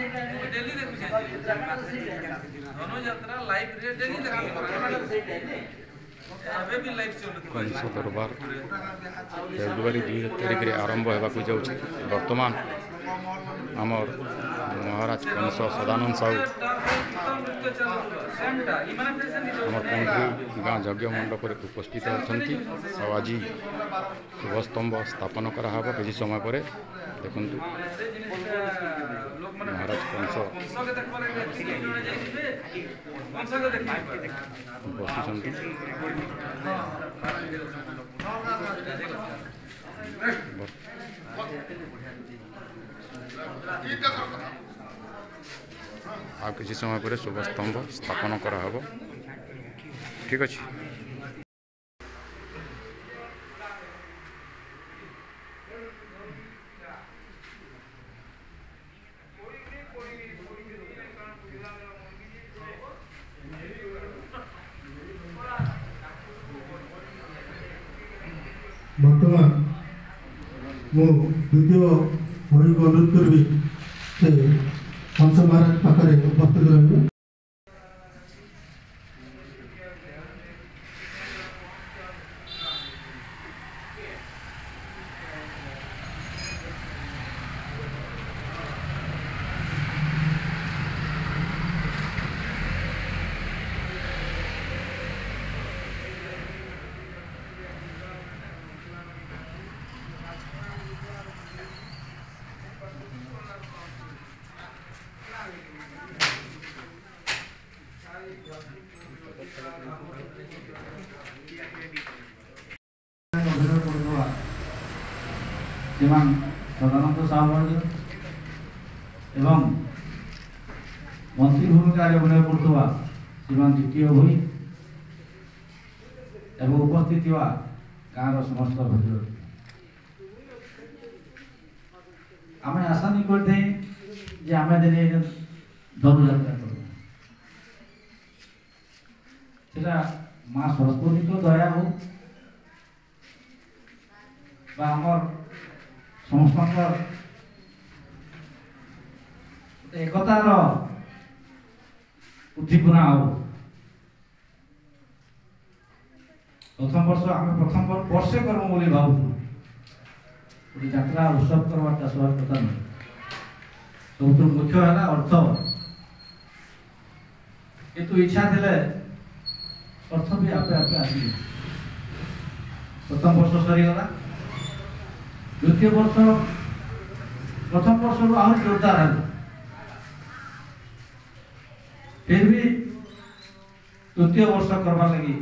Daily देखुछे Dhanuyatra live रे daily देखुछे अबे भी लाइव चलुत कंस दरबार फेब्रुआरी 2 तारिख रे आरंभ होगा जाऊँगी वर्तमान आमर महाराज कंस सदानंद साहू आम कुंडू गाँ यज्ञ मंडप उपस्थित अच्छा आज शुभस्तंभ स्थापन कराब किसी समय पर देखु महाराज कंस बसी आ किसी समय पर शुभस्तंभ स्थापन कराब ठीक अच्छे। बर्तमान मु द्वितीय भाई को अनुरोध करी से कंस महाराज पाखे उपस्थित रहे। श्रीमान सदानंद साहू एवं मंत्री भूमिका अभिनय करुवा श्रीमान द्वितीय भई एवं उपस्थित गाँव समस्त भद्र आम आशा नहीं करते जे आम दिने धनुयात्रा कर माँ सरस्वती को दया हो समस्त एकतार उद्दीपना हो। प्रथम वर्ष आम प्रथम वर्षे कर्म बोली भावु यात्रा उत्सव करवाटा स्वार कथा नहीं सब मुख्य है अर्थ किंतु इच्छा थे अर्थ भी आपे आपे आस प्रथम वर्ष सरीगला द्वितीय वर्ष प्रथम वर्ष आहरी जोरदार है फिर भी तृतीय वर्ष करवा लगी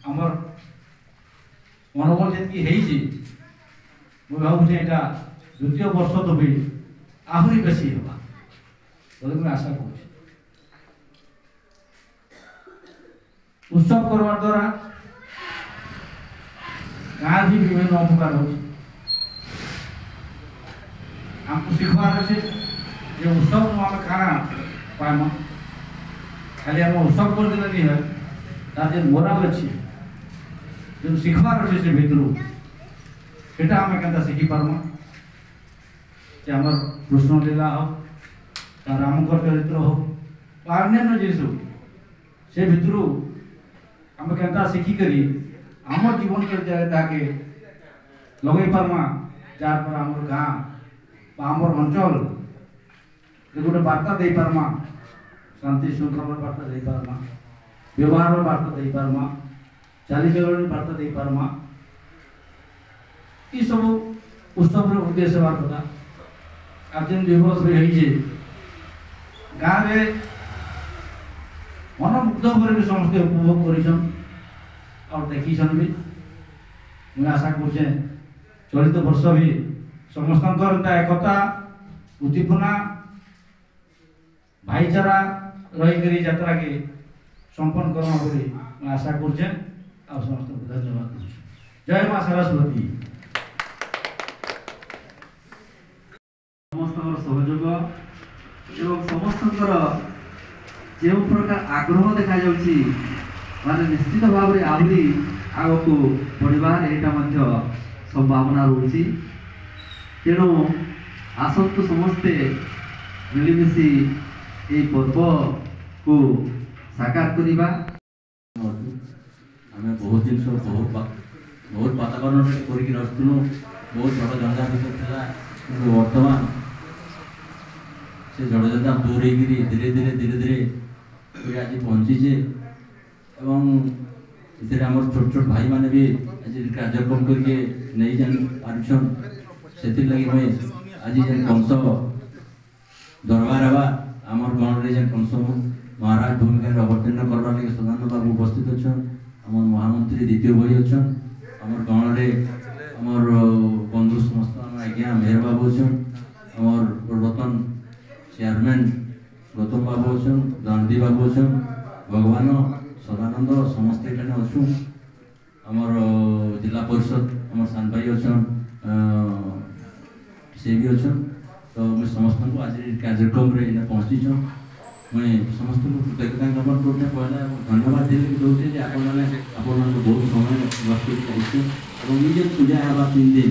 आमर मनोबल जी भावुचे यहाँ द्वितीय वर्ष तो भी आहरी बेसी होगा बोले मुझे आशा कर उत्सव करवा द्वारा गाँव भी विभिन्न उपकार होमको शिखवार अच्छे ये उत्सव आम खाना पाइम खाली आम उत्सव कर देने नहीं है तार मोराल अच्छी जो शिखवार अच्छे से भितर सेटा आम के शिखी पार्मा कि आम कृष्ण लीला हो रामकर चरित्र हो अन्य जीसु से भितर आम के शिखिक आम जीवन के लगे पार्मा जार पर आम गाँ आम अंचल गोटे बार्ता दे पार्मा शांति श्रृंखला बार्ता दे पार्मा व्यवहार बार्ता दे पार्मा चालीचलन बार्ता दे पार्मा ये सब उत्सव उद्देश्य हमार कथा आज दिन 2 वर्ष भी गाँव में मनमुग्ध भाव समस्त उपभोग कर देखीन भी मुझे आशा करे चलित वर्ष भी समस्त एकता उद्दीपना भाईचारा रही यात्रा के संपन्न करना बोली मैं आशा करे समस्त धन्यवाद जय मां सरस्वती समस्त सहयोग एवं समस्त जो प्रकार आग्रह देखा माने निश्चित भाव में आहरी आग को बढ़ार यहाँ संभावना रही तेणु आसतु समस्ते ମିଳିମିଶି এই ପର୍ବକୁ ସାକାର କରିବା। ଆମେ ବହୁତ ଜିନିଷ ବହୁତ ବାତାବରଣରେ କରିକି ରହୁଥିଲୁ, ବହୁତ ଝଡ଼ଝଞ୍ଝା ଥିଲା, କିନ୍ତୁ ବର୍ତ୍ତମାନ ସେ ଝଡ଼ଝଞ୍ଝା ଦୂର ହେଇକିରି ଧୀରେ ଧୀରେ ଆଜି ପହଞ୍ଚିଛେ ଏବଂ ଏଥିରେ ଆମର ଛୋଟ ଛୋଟ ଭାଇମାନେ ବି ଆଜି କାର୍ଯ୍ୟକ୍ରମ କରିକି ନେଇ ପାରୁଛନ୍। ସେଥିର୍ଲାଗି ମୁଇଁ ଆଜି ଯେନ୍ କଂସ ଦରବାର ହେବା আমার গণরে যেন কংস মহারাজ ভূমিকার অবতীর্ণ করবার লাগে সদানন্দ বাবু উপস্থিত অছন। আমার মহামন্ত্রী দ্বিতীয় ভাই অছন। আমার গণরে আমার বন্ধু সমস্ত আমার আজ্ঞা মেহর বাবু অছন। আমার রতন চেয়ারম্যান গৌতম বাবু অছন, গান্ধী বাবু অছন, ভগবান সদানন্দ সমস্ত এখানে অছু। আমার জেলা পরিষদ আমার সান ভাই অছন, সে বি অছন। তো মুই সমস্ত আজ কার্যক্রমে এনে পৌঁছিছ। মুই সমস্ত কৃতজ্ঞতা জ্ঞাপন করতে পয়লা ধন্যবাদ দিয়ে দৌছে যে আপনার বহু সময় নষ্ট করে এবং এই যে পূজা হওয়া 3 দিন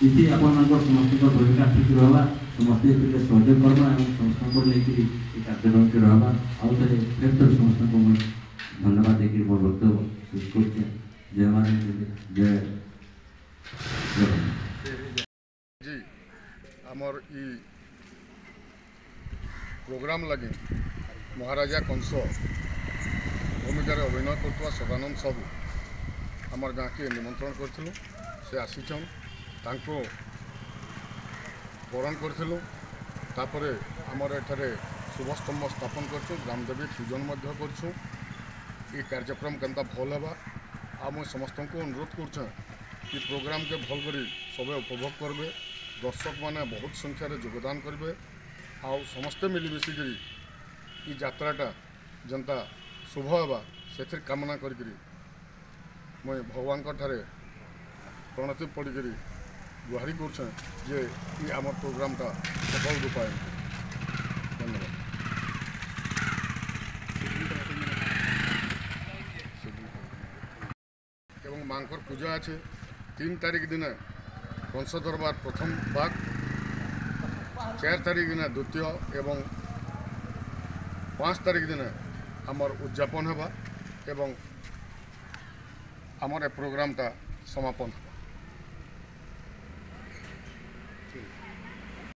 এতে আপনার সমস্ত ভূমিকা ঠিক রহবা, সমস্ত এতে সহযোগ করবা এবং সমস্ত নেই এই কার্যক্রমকে রহবা। আউথরে ফের সমস্ত মুই ধন্যবাদ দিয়ে মোর বক্তব্য শেষ করছি। জয় মহারাজ, জয় জি আমার ই प्रोग्राम लगे महाराजा कंस भूमिकार अभिनय करता सदानंद साहू आमर गाँ के निमंत्रण करूँ। से आसीचन तांको बरण करूँ। तापर आमर एठारे शुभस्तंभ स्थापन करूँ, ग्रामदेवी पूजन करूँ। ये कार्यक्रम केनता भल हेबा आ मुझे समस्त को अनुरोध करुँ कि प्रोग्राम के भल करी सबे उपभोग करबे। दर्शक माने बहुत संख्यार योगदान करेंगे आउ समस्ते मिलमिशिकी ये यात्राटा जनता शुभ हेबा से कामना करी मुझे भगवान ठारे प्रणति पड़कर गुहारी करुँ जे ये आम प्रोग्रामटा सफल रूपायन। धन्यवाद। एवं मांकर पूजा अच्छे 3 तारीख दिन कंस दरबार प्रथम भाग, 4 तारीख दिन द्वितीय एवं 5 तारीख दिन आमर उद्यापन हेबा एवं आमर ए प्रोग्रामटा समापन।